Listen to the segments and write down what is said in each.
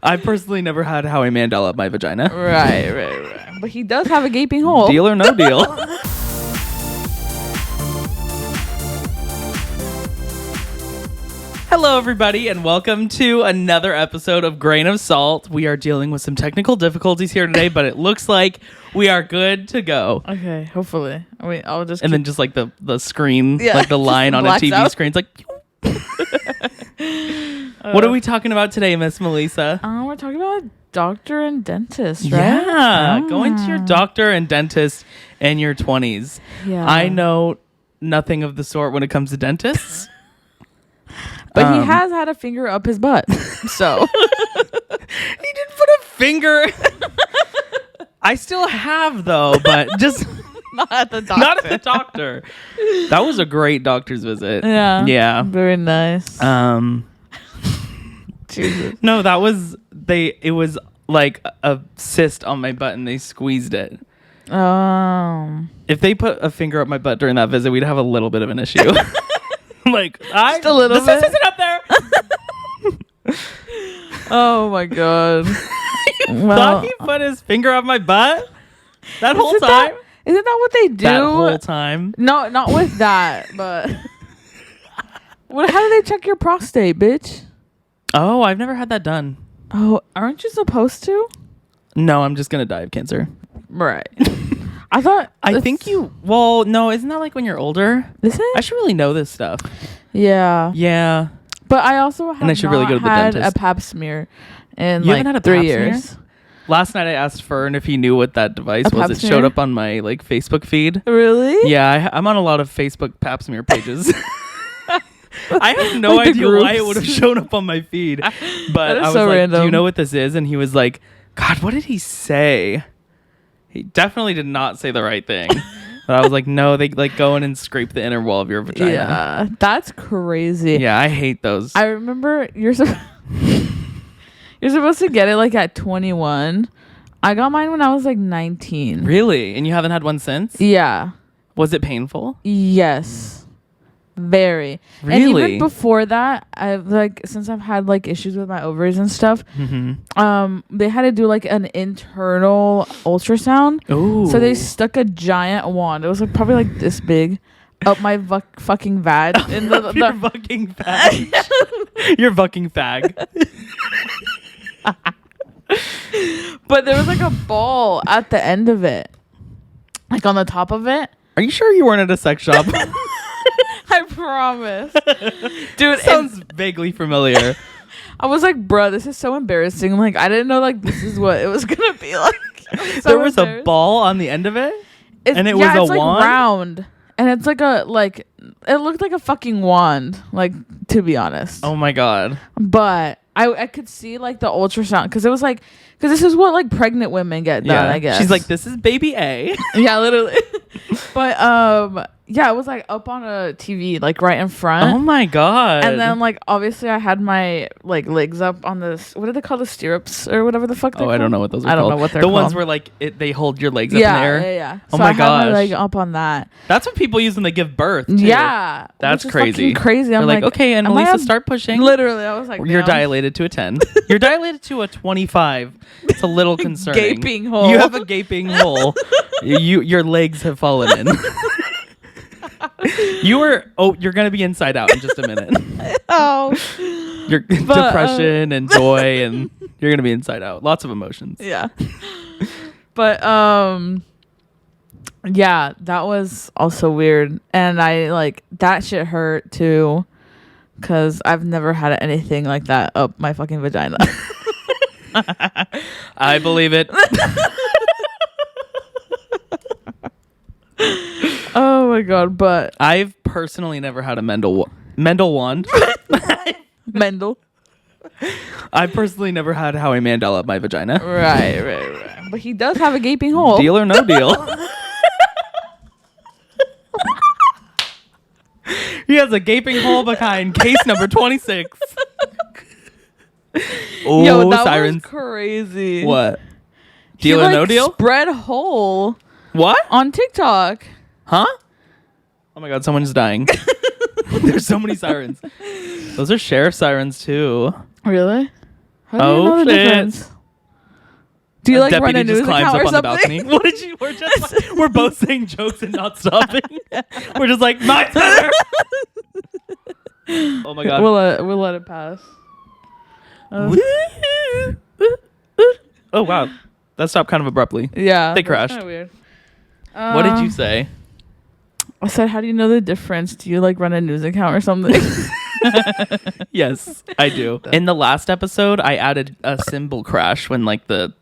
I've personally never had howie mandel up my vagina. Right. But he does have a gaping hole. Deal or no deal. Hello, everybody, and welcome to another episode of Grain of Salt. We are dealing with some technical difficulties here today, but it looks like we are good to go. Okay, hopefully. Wait, I'll just. And then just like the screen, like the line on a TV out. screen, it's like. What are we talking about today, Miss Melisa? We're talking about doctor and dentist, right? Yeah, going to your doctor and dentist in your 20s. Yeah. I know nothing of the sort when it comes to dentists. But he has had a finger up his butt. So he didn't put a finger. I still have though, but just not at the doctor. not at the doctor. That was a great doctor's visit. Yeah. Very nice. Jesus. No, that was it was like a cyst on my butt and they squeezed it. If they put a finger up my butt during that visit, we'd have a little bit of an issue. Like, just a little bit. The cyst isn't up there. Oh my god. Thought he put his finger up my butt that whole time? Isn't that what they do? That whole time? No, not with that, but how do they check your prostate, bitch? Oh, I've never had that done. Oh, aren't you supposed to? No, I'm just gonna die of cancer. Right. I think you. Well, no, isn't that like when you're older? Is it? I should really know this stuff. Yeah. Yeah. But I also have and I should really go to the had dentist. a Papsmear in You haven't had a 3 Papsmear? years. Last night I asked Fern if he knew what that device was. It showed up on my like Facebook feed. Really? Yeah, I'm on a lot of Facebook Papsmear pages. I have no Like idea why it would have shown up on my feed. But I was so like, random. do you know what this is? And he was like, God, what did he say? He definitely did not say the right thing. But I was like, no, they like go in and scrape the inner wall of your vagina. Yeah. That's crazy. Yeah, I hate those. I remember you're supposed to get it like at 21. I got mine when I was like 19. Really? And you haven't had one since? Yeah. Was it painful? Yes. Very. Really? And even before that, I've like since I've had like issues with my ovaries and stuff, they had to do like an internal ultrasound. Ooh. So they stuck a giant wand. It was like probably like this big up my fucking vag. In the your fucking fag. Your fucking fag. But there was like a ball at the end of it, like on the top of it. Are you sure you weren't at a sex shop? I promise. Dude, sounds vaguely familiar. I was like, bruh, this is so embarrassing. Like, I didn't know like this is what it was gonna be like. So there was a ball on the end of it? And it was a it's like wand? round. And it's like it looked like a fucking wand, like, to be honest. Oh my God. But I could see like the ultrasound because it was like, because this is what like pregnant women get done, I guess. She's like, this is baby A. Yeah, literally. But yeah, it was like up on a TV, like right in front. Oh my God. And then like obviously I had my like legs up on this, what do they call the stirrups or whatever the fuck they're called? I don't know what those are I called. don't know what they're the called. ones where like they hold your legs up in the air. Yeah. Oh so my I gosh. had my leg up on that. That's what people use when they give birth too. Yeah. That's which is crazy. fucking crazy. They're I'm like, okay, and Melissa, start pushing. Literally, I was like, You're damn. dilated to a 10. You're dilated to a 25. It's a little concerning. Gaping hole. You have a gaping hole. Your legs have fallen in. You're gonna be inside out in just a minute. Oh. Your depression and joy, and you're gonna be inside out. Lots of emotions. Yeah. But yeah, that was also weird, and I like that shit hurt too, because I've never had anything like that up my fucking vagina. I believe it. Oh my God, but I've personally never had a Mendel wand. Mendel. I've personally never had howie mandel up my vagina. Right. But he does have a gaping hole. Deal or no deal. He has a gaping hole behind case number 26. Oh, Yo, that sirens. was crazy. What? Deal or no deal? Spread hole. What? On TikTok. Huh? Oh my God, someone's dying. There's so many sirens. Those are sheriff sirens too. Really? How do you know the difference? Do you like run a news account or something? What did you? We're both saying jokes and not stopping. We're just like, my better. Oh my god. We'll let it pass. Oh wow, that stopped kind of abruptly. Yeah, they crashed. Kind of weird. What did you say? I said, how do you know the difference? Do you like run a news account or something? Yes, I do. In the last episode, I added a cymbal crash when like the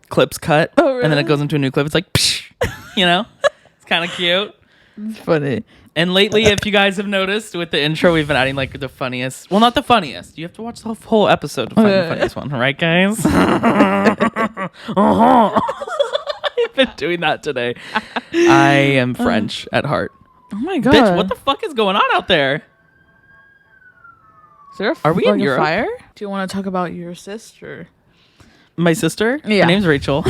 clips cut, really? And then it goes into a new clip. It's like, psh, you know, it's kind of cute. It's funny. And lately, if you guys have noticed with the intro, we've been adding like the funniest. Well, not the funniest. You have to watch the whole episode to find the funniest one, right, guys? I've been doing that today. I am French at heart. Oh my god! Bitch, what the fuck is going on out there? Is there Are we in Europe? Fire? Do you want to talk about your sister? My sister? Yeah. Her name's Rachel.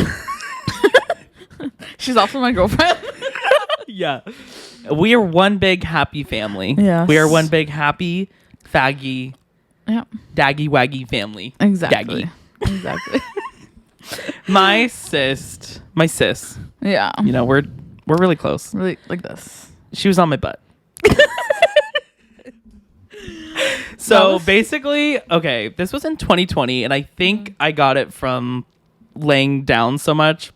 She's also my girlfriend. Yeah. We are one big happy family. Yes. We are one big happy, faggy, daggy waggy family. Exactly. Daggy. Exactly. My sis. Yeah. You know, we're really close. Really like this. She was on my butt. So basically, okay, this was in 2020, and I think I got it from laying down so much,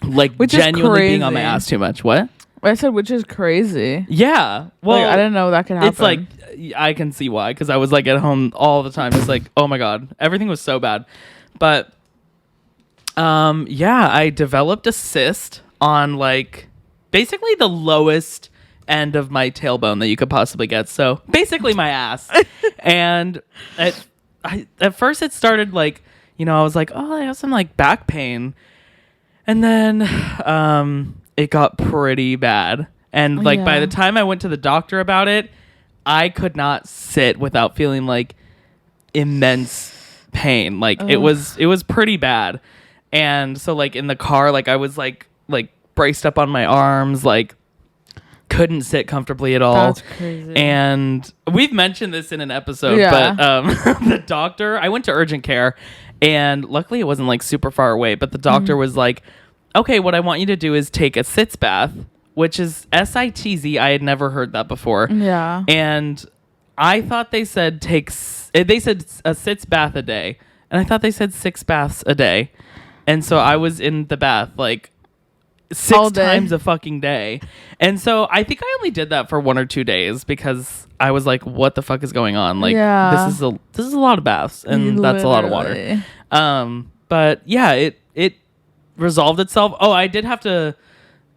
like which genuinely being on my ass too much. What? I said, which is crazy. Yeah. Well, like, I didn't know that could happen. It's like, I can see why, because I was like at home all the time. It's like, oh my God, everything was so bad. But yeah, I developed a cyst on like basically the lowest end of my tailbone that you could possibly get. So basically my ass. And at first it started like, you know, I was like, oh, I have some like back pain. And then it got pretty bad. And like by the time I went to the doctor about it, I could not sit without feeling like immense pain. Like it was pretty bad. And so like in the car, like I was like braced up on my arms, like couldn't sit comfortably at all. That's crazy. And we've mentioned this in an episode, but the doctor, I went to urgent care, and luckily it wasn't like super far away, but the doctor was like, okay, what I want you to do is take a sitz bath, which is SITZ. I had never heard that before. Yeah. And I thought they said they said a sitz bath a day, and I thought they said 6 baths a day. And so I was in the bath like 6 times a fucking day. And so I think I only did that for 1 or 2 days because I was like, what the fuck is going on? Like this is a lot of baths, and that's a lot of water. But yeah, it resolved itself. Oh, I did have to,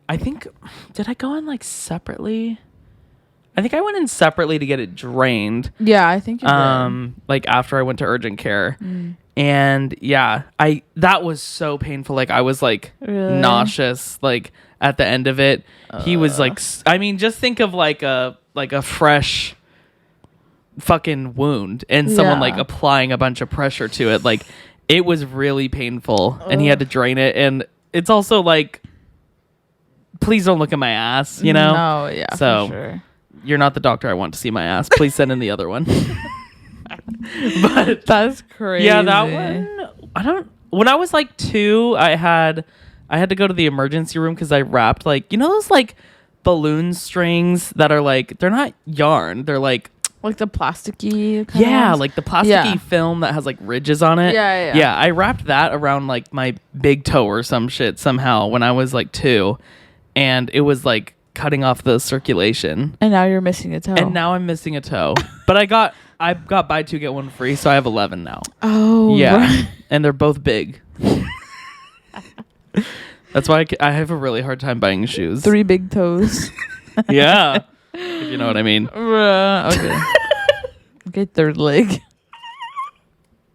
I think, did I go in like separately? I think I went in separately to get it drained. Yeah, I think you did. Like after I went to urgent care. And yeah, that was so painful. Like I was like nauseous, like at the end of it. He was like, I mean, just think of like a fresh fucking wound and someone like applying a bunch of pressure to it. Like it was really painful, and he had to drain it. And it's also like, please don't look at my ass, you know? No, yeah, so for sure. You're not the doctor I want to see my ass. Please send in the other one. But that's crazy. Yeah, that one. When I was like 2, I had to go to the emergency room because I wrapped like, you know those like balloon strings that are like, they're not yarn, they're like the plasticky like the plasticky film that has like ridges on it. Yeah, I wrapped that around like my big toe or some shit somehow when I was like 2, and it was like cutting off the circulation. And now you're missing a toe. And now I'm missing a toe. But I got buy 2 get 1 free, so I have 11 now. Oh, yeah, right. And they're both big. That's why I have a really hard time buying shoes. 3 big toes. Yeah, if you know what I mean. Okay. Okay, 3rd leg.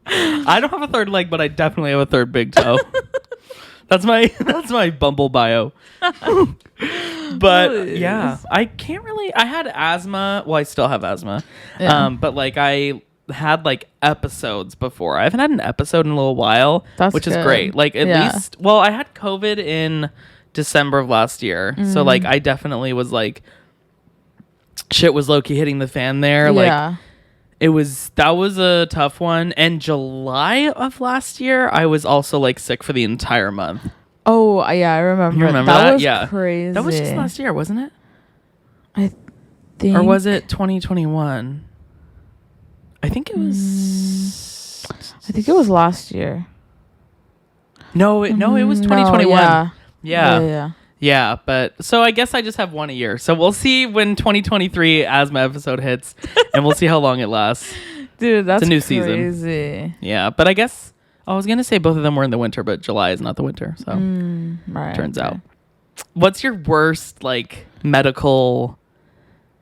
I don't have a 3rd leg, but I definitely have a 3rd big toe. That's my Bumble bio. But yeah, I can't really. I had asthma. Well, I still have asthma. Yeah. But like I had like episodes before. I haven't had an episode in a little while, which is great. Like at least, well, I had COVID in December of last year, so like I definitely was like, shit was low-key hitting the fan there. Like That was a tough one. And July of last year, I was also like sick for the entire month. Oh yeah, I remember. You remember that? Was yeah, crazy. That was just last year, wasn't it? I think. Or was it 2021? I think it was. I think it was last year. No, it was 2021. No, Yeah. Yeah, but so I guess I just have one a year. So we'll see when 2023 asthma episode hits, and we'll see how long it lasts. Dude, that's it's a new crazy. Season. Yeah, but I guess I was gonna say both of them were in the winter, but July is not the winter, so turns out. What's your worst like medical?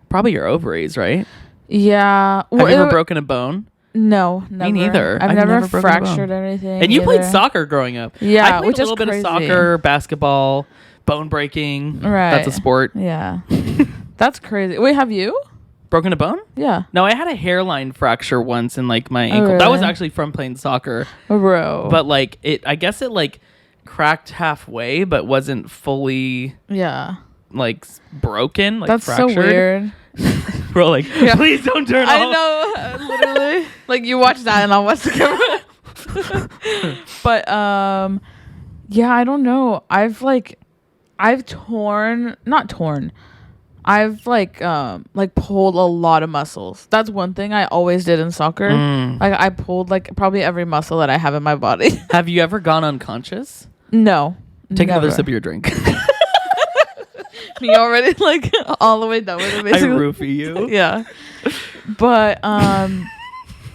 Probably your ovaries, right? Yeah. Have you ever broken a bone? No, never. Me neither. I've never fractured anything. And you played soccer growing up. Yeah, I played which a little is bit of soccer, basketball, bone breaking. Right. That's a sport. Yeah. That's crazy. Wait, have you? Broken a bone? Yeah. No, I had a hairline fracture once in like my ankle. Really? That was actually from playing soccer. Bro. But like I guess it like cracked halfway, but wasn't fully like broken. Like that's fractured. So weird. We're like, please don't turn off. I know, literally. Like you watch that and I'll watch the camera. But yeah, I don't know. I've pulled a lot of muscles. That's one thing I always did in soccer. Like I pulled like probably every muscle that I have in my body. Have you ever gone unconscious? No. Take never. another sip of your drink. Me already like all the way done with it basically. I roofie you. Yeah. But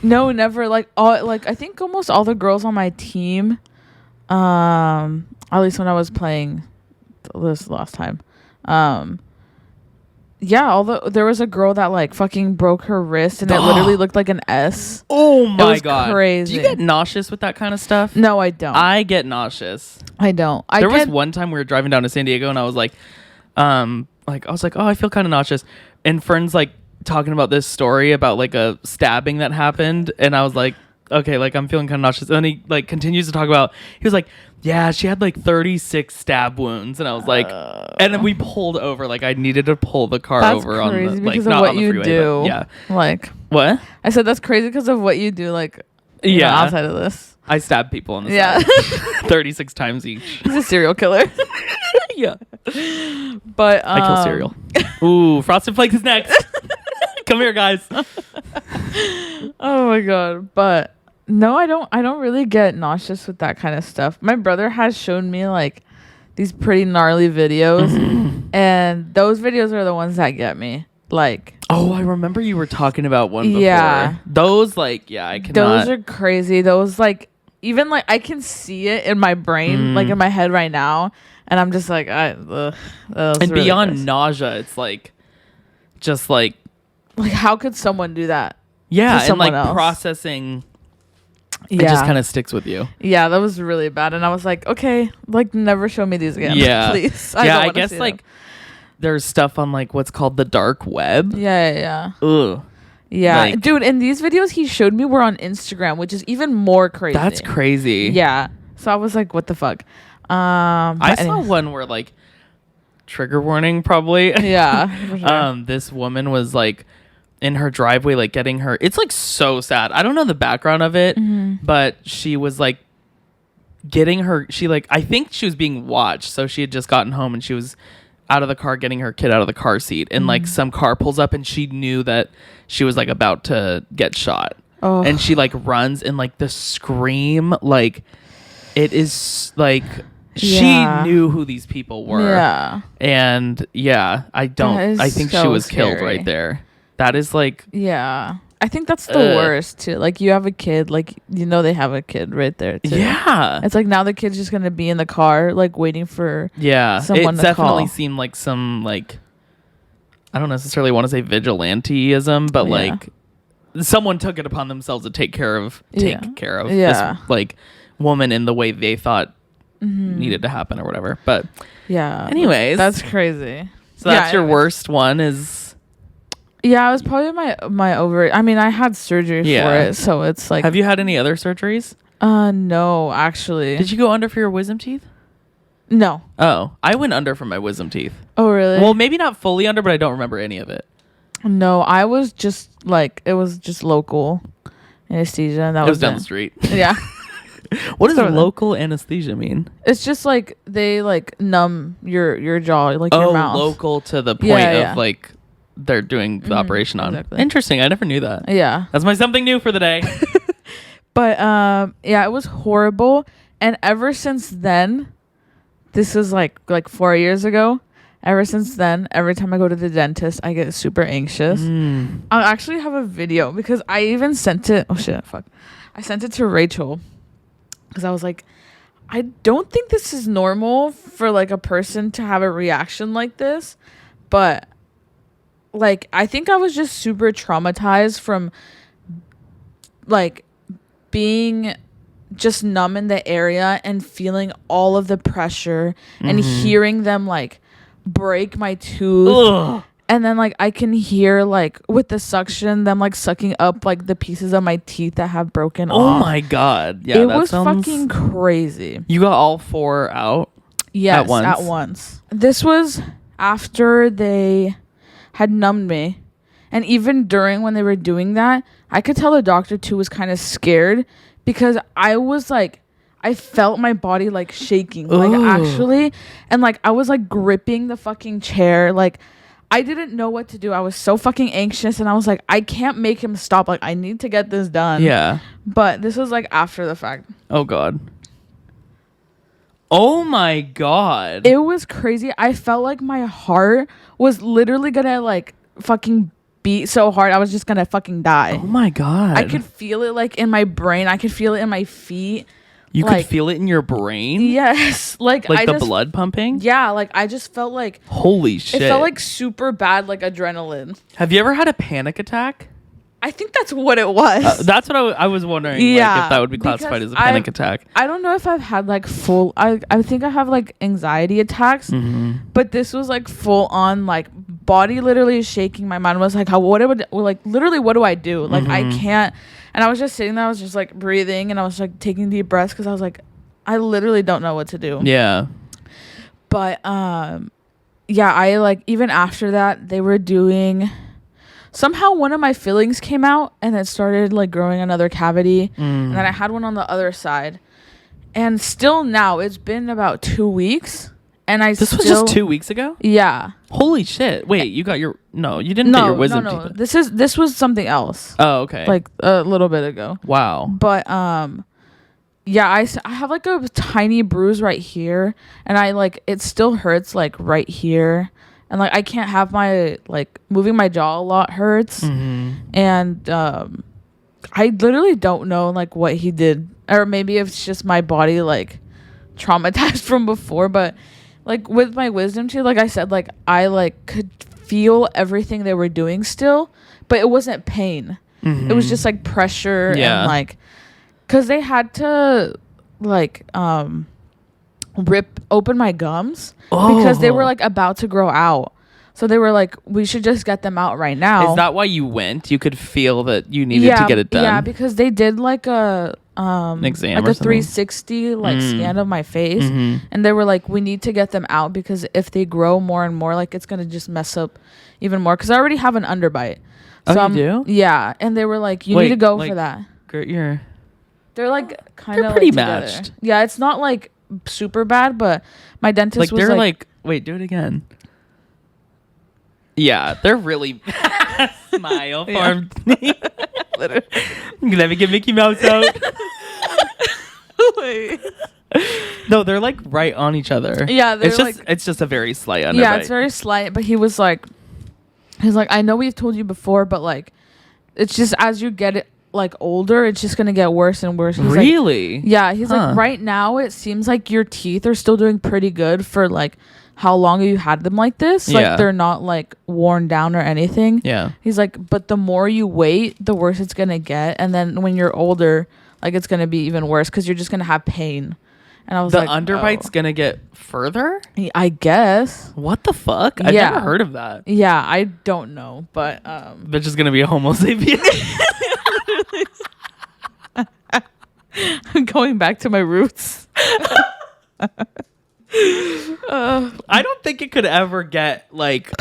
no, never. Like I think almost all the girls on my team, at least when I was playing this last time, there was a girl that like fucking broke her wrist and it literally looked like an S. Oh my god, crazy. Do you get nauseous with that kind of stuff? No, I don't. I get nauseous. I don't. There was one time we were driving down to San Diego and I was like, oh, I feel kind of nauseous. And Fern's like talking about this story about like a stabbing that happened. And I was like, okay, like I'm feeling kind of nauseous. And then he like continues to talk about, he was like, yeah, she had like 36 stab wounds. And I was like, and then we pulled over. Like I needed to pull the car over on the, like not on the freeway. Do. But, yeah. Like what? I said, that's crazy because of what you do. Like, know, outside of this. I stab people on the side 36 times each. He's a serial killer. Yeah. But I kill cereal. Ooh, Frosted Flakes is next. Come here, guys. Oh my god. But no, I don't really get nauseous with that kind of stuff. My brother has shown me like these pretty gnarly videos and those videos are the ones that get me. Like, oh, I remember you were talking about one before. Yeah. Those like, I cannot. Those are crazy. Those like, even like I can see it in my brain, like in my head right now. And I'm just like, and really beyond gross. Nausea, it's like, just like how could someone do that? Yeah. And like else? processing, it just kind of sticks with you. Yeah. That was really bad. And I was like, okay, like never show me these again. Yeah. Please. I guess like there's stuff on like what's called the dark web. Yeah. Ugh. Yeah. Like, dude, and these videos he showed me were on Instagram, which is even more crazy. That's crazy. Yeah. So I was like, what the fuck? I saw one where like trigger warning probably. Yeah. For sure. This woman was like in her driveway, like getting her, it's like so sad. I don't know the background of it, but she was like getting her, I think she was being watched. So she had just gotten home and she was out of the car getting her kid out of the car seat, and like some car pulls up and she knew that she was like about to get shot. And she like runs and like the scream, like it is like she knew who these people were. Yeah. And I think so she was killed right there. That is like, yeah, I think that's the worst too. Like you have a kid, like they have a kid right there too. Yeah. It's like now the kid's just gonna be in the car like waiting for someone to definitely call. Seemed like some like, I don't necessarily want to say vigilanteism, but like someone took it upon themselves to take care of this like woman in the way they thought needed to happen or whatever. But anyways, that's crazy. So that's your worst one is. Yeah, it was probably my ovary. I mean, I had surgery for it, so it's like. Have you had any other surgeries? No, actually. Did you go under for your wisdom teeth? No. Oh, I went under for my wisdom teeth. Oh, really? Well, maybe not fully under, but I don't remember any of it. No, I was just like, it was just local anesthesia. And that was down the street. Yeah. What does local anesthesia mean? It's just like they like numb your jaw, like your mouth. Local to the point of like they're doing the operation on. Exactly. Interesting. I never knew that. Yeah. That's my something new for the day. But yeah, it was horrible. And ever since then, this was like 4 years ago. Ever since then, every time I go to the dentist, I get super anxious. I actually have a video because I even sent it. Oh shit, fuck. I sent it to Rachel because I was like, I don't think this is normal for like a person to have a reaction like this. But like, I think I was just super traumatized from like being just numb in the area and feeling all of the pressure and hearing them like break my tooth. Ugh. And then like I can hear like with the suction them like sucking up like the pieces of my teeth that have broken off. Oh my god. Yeah, it was fucking crazy. You got all 4 out? Yes, at once. This was after they had numbed me. And even during when they were doing that, I could tell the doctor too was kind of scared because I was like, I felt my body like shaking, like actually. And like I was like gripping the fucking chair. Like I didn't know what to do. I was so fucking anxious and I was like, I can't make him stop. Like I need to get this done. Yeah. But this was like after the fact. Oh god. Oh my god. It was crazy. I felt like my heart was literally gonna like fucking beat so hard I was just gonna fucking die. Oh my god. I could feel it like in my brain. I could feel it in my feet. You could feel it in your brain? Yes. Like I the just, blood pumping? Yeah, like I just felt like holy shit. It felt like super bad, like adrenaline. Have you ever had a panic attack? I think that's what it was. That's what I was wondering. Yeah, like, if that would be classified as a panic attack. I don't know if I've had like full. I think I have like anxiety attacks, but this was like full on like body literally shaking. My mind was like, what do I do? Like I can't. And I was just sitting there. I was just like breathing, and I was like taking deep breaths because I was like, I literally don't know what to do. Yeah. But yeah, I like even after that they were doing. Somehow one of my fillings came out and it started like growing another cavity. And then I had one on the other side. And still now, it's been about 2 weeks. And This was just 2 weeks ago? Yeah. Holy shit. Wait, you got your... No, you didn't get your wisdom teeth. This was something else. Oh, okay. Like a little bit ago. Wow. But yeah, I have like a tiny bruise right here. And I like... It still hurts like right here. And like I can't have my like moving my jaw a lot hurts. And I literally don't know like what he did, or maybe it's just my body like traumatized from before. But like with my wisdom teeth, like I said, like I like could feel everything they were doing still, but it wasn't pain. It was just like pressure and like because they had to like rip open my gums because they were like about to grow out. So they were like, we should just get them out right now. Is that why you went? You could feel that you needed to get it done. Yeah, because they did like an exam, like a 360 like scan of my face, and they were like, we need to get them out because if they grow more and more, like it's gonna just mess up even more. Because I already have an underbite. So you do? Yeah, and they were like, you need to go for that. They're like kind of pretty like matched. Yeah, it's not like super bad, but my dentist like was they're like wait, do it again. Yeah, they're really smile for me. Let me get Mickey Mouse out. Wait. No, they're like right on each other. Yeah, it's just a very slight underbite. Yeah, it's very slight, but he's like I know we've told you before, but like it's just as you get it like older, it's just gonna get worse and worse. He's really? Like, yeah, he's like right now it seems like your teeth are still doing pretty good for like how long have you had them like this? Like they're not like worn down or anything. Yeah. He's like, but the more you wait, the worse it's gonna get, and then when you're older, like it's gonna be even worse because you're just gonna have pain. And I was like, underbite's gonna get further? I guess. What the fuck? I've never heard of that. Yeah, I don't know, but bitch is gonna be a homo sapien. Going back to my roots. I don't think it could ever get like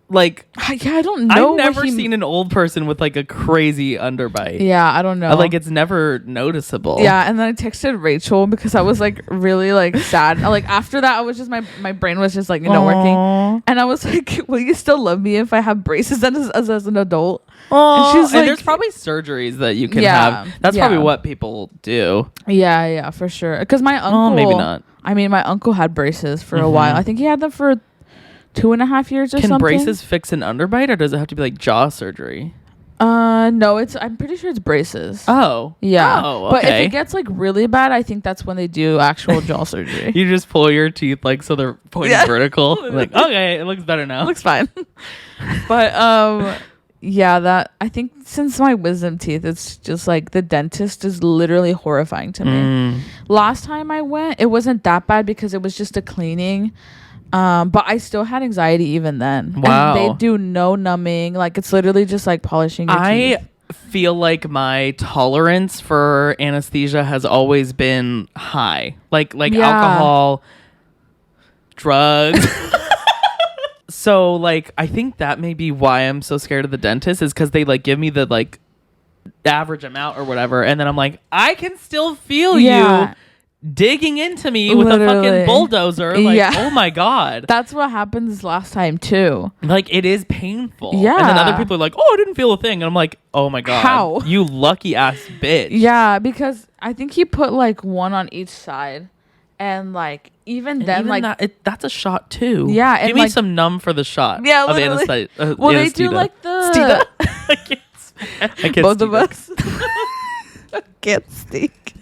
like Yeah, I don't know. I've never seen an old person with like a crazy underbite. Yeah, I don't know. Like it's never noticeable. Yeah, and then I texted Rachel because I was like really like sad. Like after that, I was just my brain was just like working, and I was like, "Will you still love me if I have braces as an adult?" And she's like, there's probably surgeries that you can have. That's probably what people do. Yeah, for sure. Because my uncle, maybe not. I mean, my uncle had braces for a while. I think he had them for 2.5 years or something. Can braces fix an underbite, or does it have to be like jaw surgery? No, I'm pretty sure it's braces. Oh. Yeah. Oh, okay. But if it gets like really bad, I think that's when they do actual jaw surgery. You just pull your teeth like so they're pointing vertical. Like, okay, it looks better now. It looks fine. But yeah, that I think since my wisdom teeth, it's just like the dentist is literally horrifying to me. Last time I went, it wasn't that bad because it was just a cleaning. But I still had anxiety even then. Wow. And they do no numbing. Like it's literally just like polishing your teeth. I feel like my tolerance for anesthesia has always been high. Like alcohol, drugs. So like I think that may be why I'm so scared of the dentist is because they like give me the like average amount or whatever, and then I'm like, I can still feel you digging into me with a fucking bulldozer. Like, oh my god. That's what happens last time too. Like it is painful. Yeah. And then other people are like, oh, I didn't feel a thing. And I'm like, oh my god. How? You lucky ass bitch. Yeah, because I think he put like one on each side. And like even then like that's a shot too. Yeah. Give me some numb for the shot. Yeah, of literally. Well, they do like the I can't both of us. I can't speak.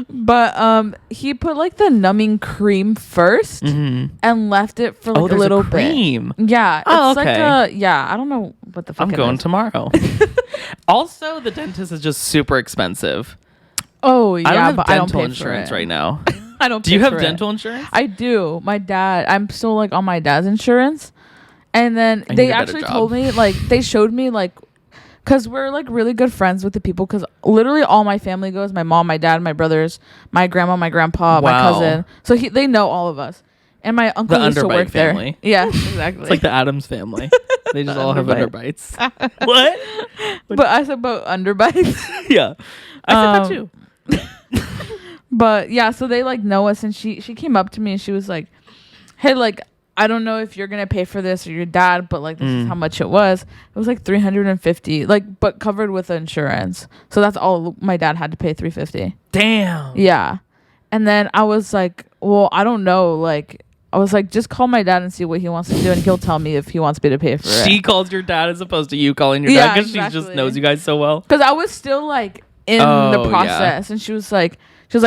But he put like the numbing cream first and left it for like a little cream. bit. Yeah. Oh, it's okay. like I don't know what the fuck I'm going tomorrow. Also, the dentist is just super expensive. Oh yeah, I don't have but dental I don't insurance right now. I don't. Do you have dental insurance? I do. My dad. I'm still like on my dad's insurance, and then they actually told me like they showed me like, cause we're like really good friends with the people. Cause literally all my family goes. My mom, my dad, my brothers, my grandma, my grandpa, my cousin. So they know all of us. And my uncle used to work family. there. Yeah, exactly. It's like the Addams family. They just all have underbites. What? But I said about underbites. Yeah, I said that too. But yeah, so they like know us, and she came up to me and she was like, hey, like I don't know if you're gonna pay for this or your dad, but like this is how much it was like $350, like but covered with insurance, so that's all my dad had to pay. $350. Damn. Yeah. And then I was like, well, I don't know, like I was like, just call my dad and see what he wants to do, and he'll tell me if he wants me to pay for it. She calls your dad as opposed to you calling your dad because she just knows you guys so well. Because I was still like in the process, and she was like,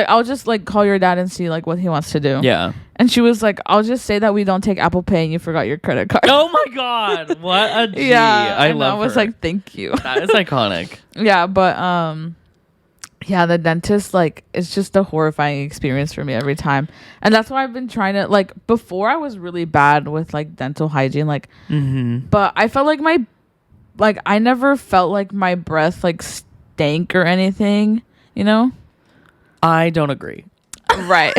I'll just like call your dad and see like what he wants to do. Yeah. And she was like, I'll just say that we don't take Apple Pay and you forgot your credit card. Oh my god, what a G. Yeah, I love her. I was like, thank you. That is iconic. Yeah, but yeah, the dentist, like, it's just a horrifying experience for me every time. And that's why I've been trying to, like, before I was really bad with, like, dental hygiene, like, but I felt like I never felt like my breath, like, stank or anything, you know? I don't agree. Right.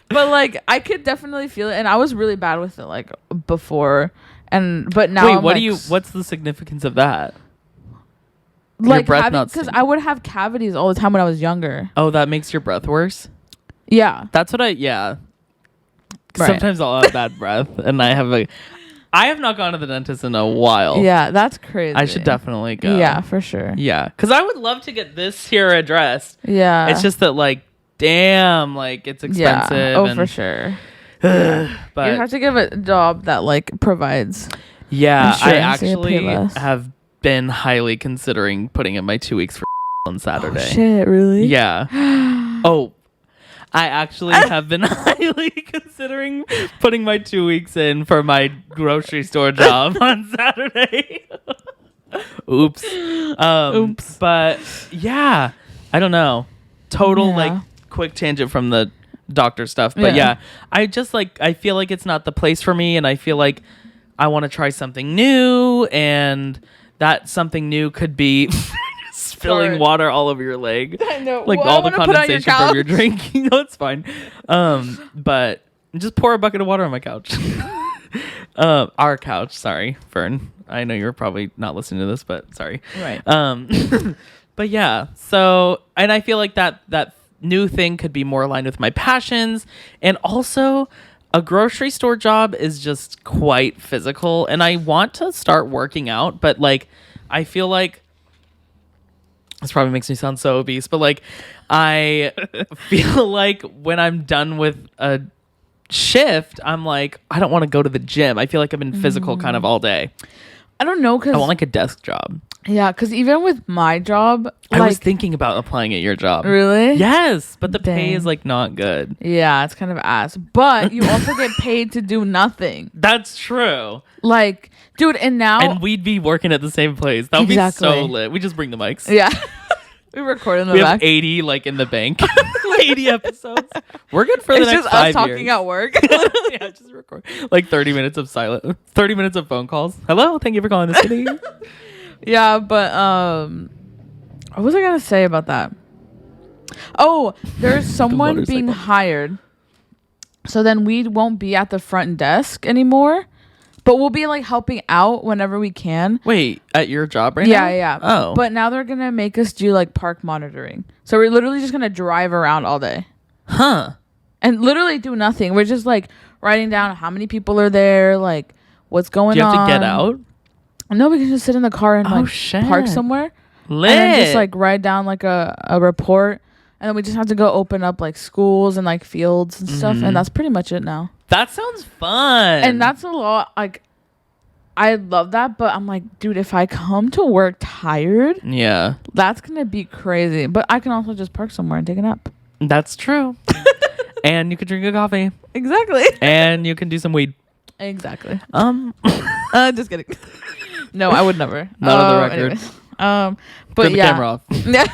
But, like, I could definitely feel it. And I was really bad with it, like, before. But now what's the significance of that? Like, because I would have cavities all the time when I was younger. Oh, that makes your breath worse? Yeah. That's what Right. Sometimes I'll have bad breath, and I have not gone to the dentist in a while. Yeah, that's crazy. I should definitely go. Yeah, for sure. Yeah, because I would love to get this here addressed. Yeah. It's just that, like, damn, like, it's expensive. Yeah. Oh, for sure. But you have to give a job that, like, provids. Yeah, I actually have been highly considering putting in my 2 weeks for on Saturday. Oh, shit, really? Yeah. Oh, I actually have been highly considering putting my 2 weeks in for my grocery store job on Saturday. Oops. Oops. But yeah, I don't know. Total like quick tangent from the doctor stuff. But yeah, I feel like it's not the place for me, and I feel like I want to try something new, and that something new could be spilling water all over your leg. I know. Like all the condensation from your drink. You know, it's fine. But just pour a bucket of water on my couch. Our couch. Sorry, Fern. I know you're probably not listening to this, but sorry. Right. But yeah. So, and I feel like that new thing could be more aligned with my passions, and also a grocery store job is just quite physical, and I want to start working out, but like I feel like this probably makes me sound so obese, but like I feel like when I'm done with a shift, I'm like, I don't want to go to the gym. I feel like I've been physical kind of all day. I don't know, because I want like a desk job. Yeah, because even with my job, I was thinking about applying at your job. Really? Yes, but the pay is like not good. Yeah, it's kind of ass. But you also get paid to do nothing. That's true. Like, dude, and now... And we'd be working at the same place. That would be so lit. We just bring the mics. Yeah. We record in the back. We have 80 like in the bank. 80 episodes. We're good for the next 5 years. It's just us talking at work. Yeah, just record. Like 30 minutes of silent. 30 minutes of phone calls. Hello, thank you for calling the city. Yeah, but what was I gonna say about that? Oh, there's someone being hired, so then we won't be at the front desk anymore, but we'll be like helping out whenever we can. Wait, at your job right now? Yeah. Oh, but now they're gonna make us do like park monitoring, so we're literally just gonna drive around all day, and literally do nothing. We're just like writing down how many people are there, like what's going on. Do you have to get out? No, we can just sit in the car and park somewhere. Lit. And then just like write down like a report, and then we just have to go open up like schools and like fields and stuff, and that's pretty much it now. That sounds fun. And that's a lot. Like, I love that, but I'm like, dude, if I come to work tired, yeah, that's gonna be crazy. But I can also just park somewhere and take a nap. That's true. And you can drink a coffee. Exactly. And you can do some weed. Exactly. Just kidding. No, I would never. Not on the record. Anyways. But turn the camera off. Yeah.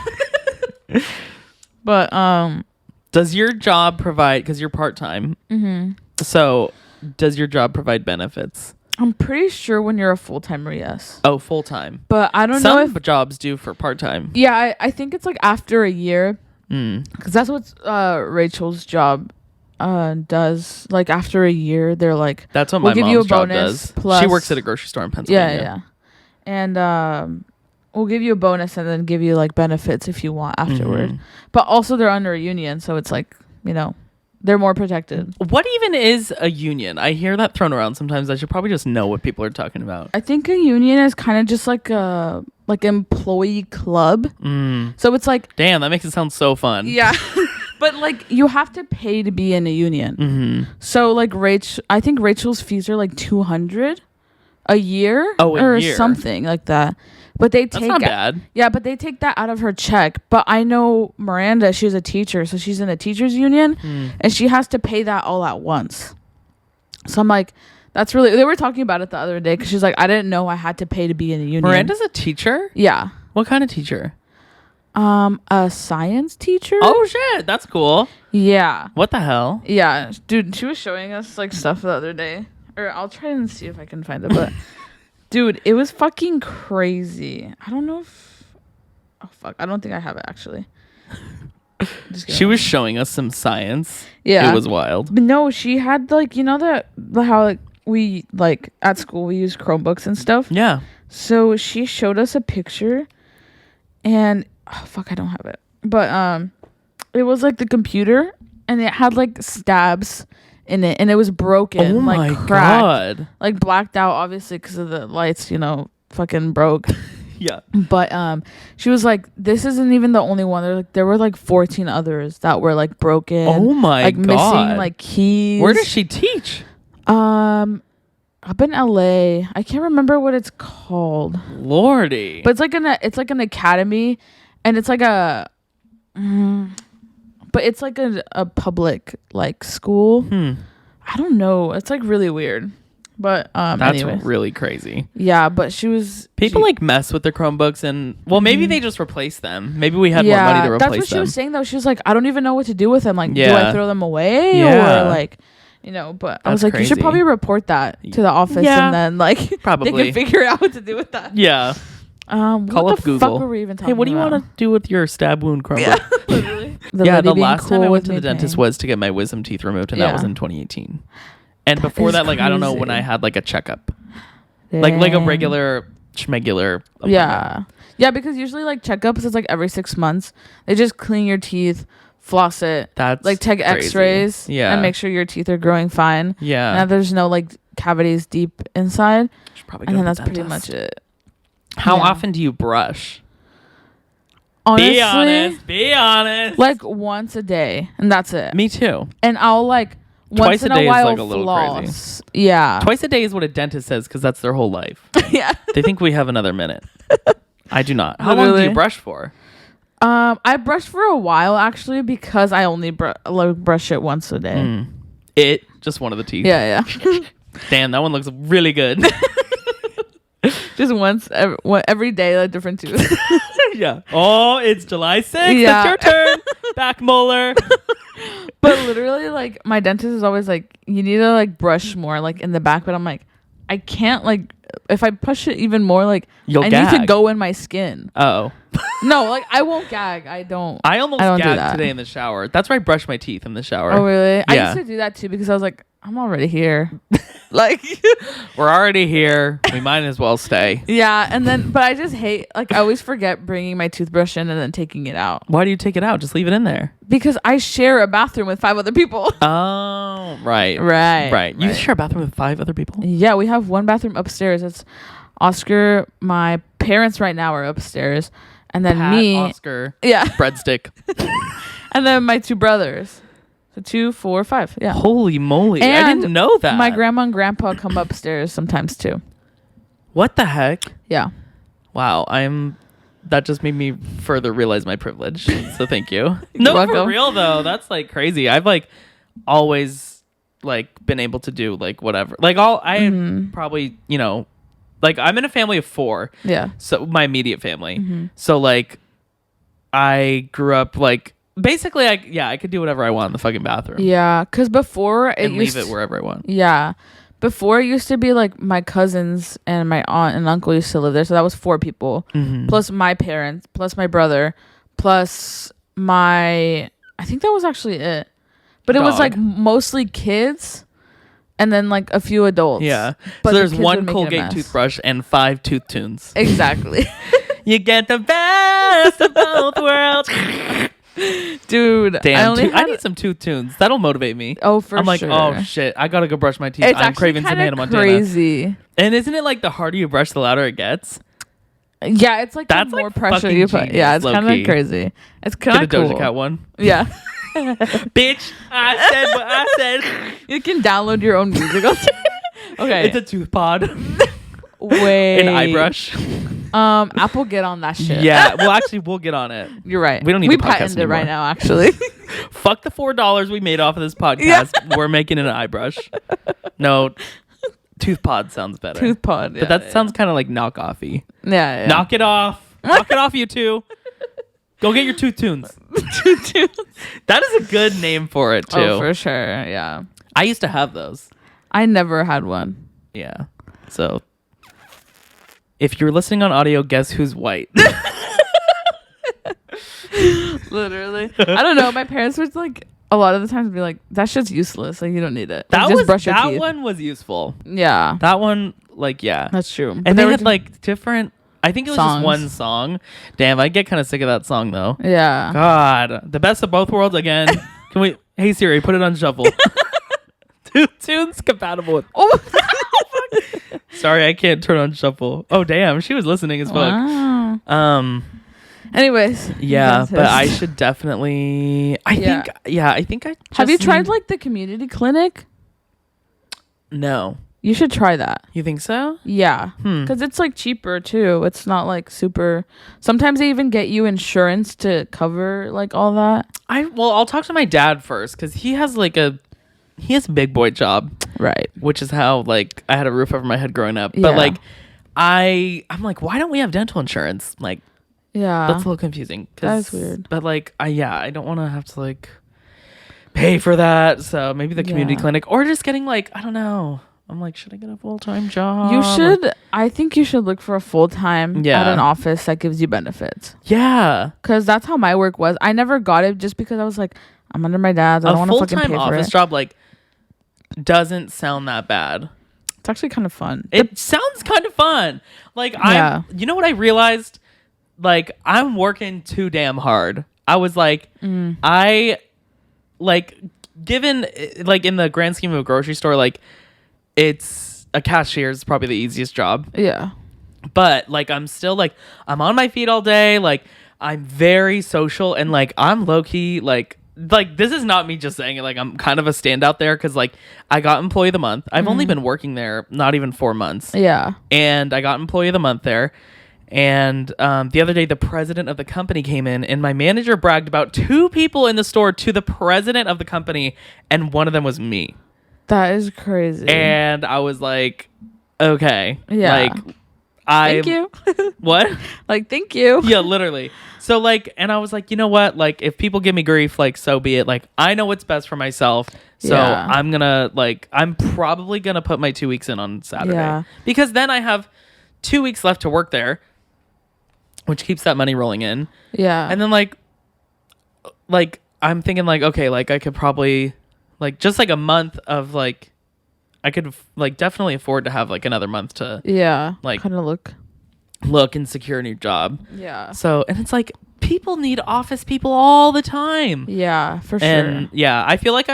But does your job provide? Because you're part time. Mm-hmm. So, does your job provide benefits? I'm pretty sure when you're a full timer, yes. Oh, full time. But I don't know if some jobs do for part time. Yeah, I think it's like after a year. Because that's what Rachel's job does. Like after a year, they're like, that's what we'll my give mom's you a job bonus does. plus, she works at a grocery store in Pennsylvania. Yeah. And we'll give you a bonus and then give you like benefits if you want afterward. Mm-hmm. But also they're under a union, so it's like, you know, they're more protected. What even is a union? I hear that thrown around sometimes. I should probably just know what people are talking about. I think a union is kind of just like a employee club. So it's like, damn, that makes it sound so fun. Yeah. But like you have to pay to be in a union. Mm-hmm. So like I think Rachel's fees are like $200 a year or something like that. But they take that's not bad. Yeah, but they take that out of her check. But I know Miranda, she's a teacher, so she's in a teachers union, and she has to pay that all at once. So I'm like, that's really. They were talking about it the other day because she's like, I didn't know I had to pay to be in a union. Miranda's a teacher? Yeah. What kind of teacher? A science teacher. Oh shit, that's cool. Yeah. What the hell? Yeah, dude, she was showing us like stuff the other day, or I'll try and see if I can find it, but. Dude, it was fucking crazy. I don't know if... Oh, fuck. I don't think I have it, actually. She was showing us some science. Yeah. It was wild. But no, she had, like, you know how, like, we, like, at school, we use Chromebooks and stuff? Yeah. So she showed us a picture, and... Oh, fuck, I don't have it. But, it was, like, the computer, and it had, like, stabs... in it, and it was broken. Oh my like cracked, god! Like blacked out, obviously, because of the lights. You know, fucking broke. Yeah. But she was like, "This isn't even the only one. There were like 14 others that were like broken. Oh my like, god! Missing like keys. Where does she teach? Up in LA. I can't remember what it's called. Lordy. But it's like an academy, and it's like a. But it's like a public like school. I don't know. It's like really weird. But that's anyways. really crazy. Yeah, but people like mess with their Chromebooks, and well, maybe they just replace them. Maybe we had more money to replace them. That's what she was saying though. She was like, I don't even know what to do with them. Like, do I throw them away or like, you know? But I was like, crazy. You should probably report that to the office, and then like probably they can figure out what to do with that. Yeah. Call up Google. Fuck were we even talking hey, what do you want to do with your stab wound Chromebook? Yeah, literally. The last time I went to the dentist was to get my wisdom teeth removed, and that was in 2018. And before that, like, crazy. I don't know when I had like a checkup, like a regular schmegular appointment. Yeah, because usually like checkups is like every 6 months. They just clean your teeth, floss it, That's like take crazy. X-rays, Yeah, and make sure your teeth are growing fine. Yeah, and that there's no like cavities deep inside. And then that's pretty much it. How often do you brush? Honestly, Be honest. like once a day, and that's it. Me too. And I'll like Twice once in a day a while is like a little floss. Yeah. Twice a day is what a dentist says because that's their whole life. Yeah. They think we have another minute. I do not. How long do you brush for? I brush for a while actually because I only brush it once a day. Just one of the teeth. Yeah. Damn, that one looks really good. Just once every day, a different tooth. Yeah. Oh, it's July 6th. Yeah. It's your turn. Back molar. But literally, like, my dentist is always like, you need to like brush more, like in the back. But I'm like, I can't, like, if I push it even more, like, You'll I gag. need to go in my skin. Oh. No, like, I won't gag. I don't almost do gagged that. today in the shower. That's where I brush my teeth, in the shower. Oh, really? I Yeah. used to do that too because I was like, I'm already here. Like, We're already here. We might as well stay. yeah. And then, but I just hate, like, I always forget bringing my toothbrush in and then taking it out Why do you take it out? Just leave it in there. because I share a bathroom with 5 other people. Oh, right. Right. You share a bathroom with 5 other people? Yeah, we have one bathroom upstairs. It's Oscar. My parents right now are upstairs, and then Pat, me. Oscar. Yeah, Breadstick. and then my 2 brothers. So 2, 4, 5. Yeah. Holy moly. I And didn't know that. My grandma and grandpa come upstairs sometimes too. What the heck? Yeah. Wow. That just made me further realize my privilege. So thank you. No, welcome. for real though. That's like crazy. I've like always like been able to do like whatever. Like probably, like I'm in a family of 4. Yeah. So my immediate family. So like I grew up like basically I could do whatever I want in the fucking bathroom. Yeah, because before And leave it wherever I want. Yeah. Before it used to be like my cousins and my aunt and uncle used to live there. So that was 4 people. Plus my parents, plus my brother, plus I think that was actually it. But it was like mostly kids and then like a few adults. Yeah. But so there's the kids one would make it a Colgate mess. toothbrush and 5 tooth tunes. Exactly. You get the best of both worlds. Dude, Damn, I need some tooth tunes. That'll motivate me. Oh, for sure. I'm like, oh shit, I gotta go brush my teeth. It's I'm actually craving some Hannah Montana. crazy. And isn't it like the harder you brush, the louder it gets? Yeah, it's like That's the more like pressure fucking you put. genius, Yeah, it's kind low-key. of crazy. It's Get kind a of cool. Doja Cat one. Yeah. Bitch, I said what I said. You can download your own music. Okay. It's a tooth pod. Wait. An eye brush. Apple, get on that shit. Yeah. Well, actually, we'll get on it. You're right. We don't need We to podcast patented it right anymore. now, actually. Fuck the $4 we made off of this podcast. We're making an eye brush. No, tooth pod sounds better. Tooth pod. But that sounds kind of like knockoffy. Yeah. Knock it off. Knock it off, you two. Go get your tooth tunes. That is a good name for it, too. Oh, for sure. Yeah. I used to have those. I never had one. Yeah. So, if you're listening on audio, guess who's white? Literally. I don't know. My parents would like a lot of the times be like, "That shit's useless. Like you don't need it. Like, just brush your teeth." That one was useful. Yeah. That one, like, yeah. That's true. And they had like different. I think it was songs. just one song. Damn, I get kind of sick of that song though. Yeah. God, the best of both worlds again. Can we? Hey Siri, put it on shuffle. Tunes compatible with. Oh. Sorry, I can't turn on shuffle. Oh damn, she was listening as fuck. Wow. Anyways. Yeah, dentist. but I should definitely. I think I. Have you just tried need- like the community clinic? No. You should try that. You think so? Yeah. Because it's like cheaper too. It's not like super. Sometimes they even get you insurance to cover like all that. I'll talk to my dad first because he has a big boy job, Right. which is how like I had a roof over my head growing up. Yeah. But like I'm like, why don't we have dental insurance? Like Yeah. that's a little confusing. That is weird. But like I don't want to have to like pay for that. So maybe the community Yeah. clinic or just getting like I don't know. I'm like, should I get a full-time job? You should. I think you should look for a full time at an office that gives you benefits. Yeah. Because that's how my work was. I never got it just because I was like, I'm under my dad's. I don't want to fucking pay full-time for office it. job, like doesn't sound that bad. It's actually kind of fun. It sounds kind of fun. Like, you know what I realized? Like, I'm working too damn hard. I was like, given, like, in the grand scheme of a grocery store, like, it's a cashier is probably the easiest job. Yeah. But, like, I'm still, like, I'm on my feet all day. Like, I'm very social. And, like, I'm low-key, like, this is not me just saying it. Like, I'm kind of a standout there because, like, I got Employee of the Month. I've only been working there not even 4 months. Yeah. And I got Employee of the Month there. And the other day, the president of the company came in, and my manager bragged about 2 people in the store to the president of the company, and one of them was me. That is crazy. And I was like, okay. Yeah. Like, thank you. What? Like, thank you. Yeah, literally. So, like, and I was like, you know what? Like, if people give me grief, like, so be it. Like, I know what's best for myself. So I'm gonna, like, I'm probably gonna put my 2 weeks in on Saturday. Yeah. Because then I have 2 weeks left to work there, which keeps that money rolling in. Yeah. And then, like, I'm thinking, like, okay, like, I could probably, like, just, like, a month of, like, I could, like, definitely afford to have, like, another month to, like, kind of look and secure a new job. Yeah. So, and it's like, people need office people all the time. Yeah, for sure. And, yeah, I feel like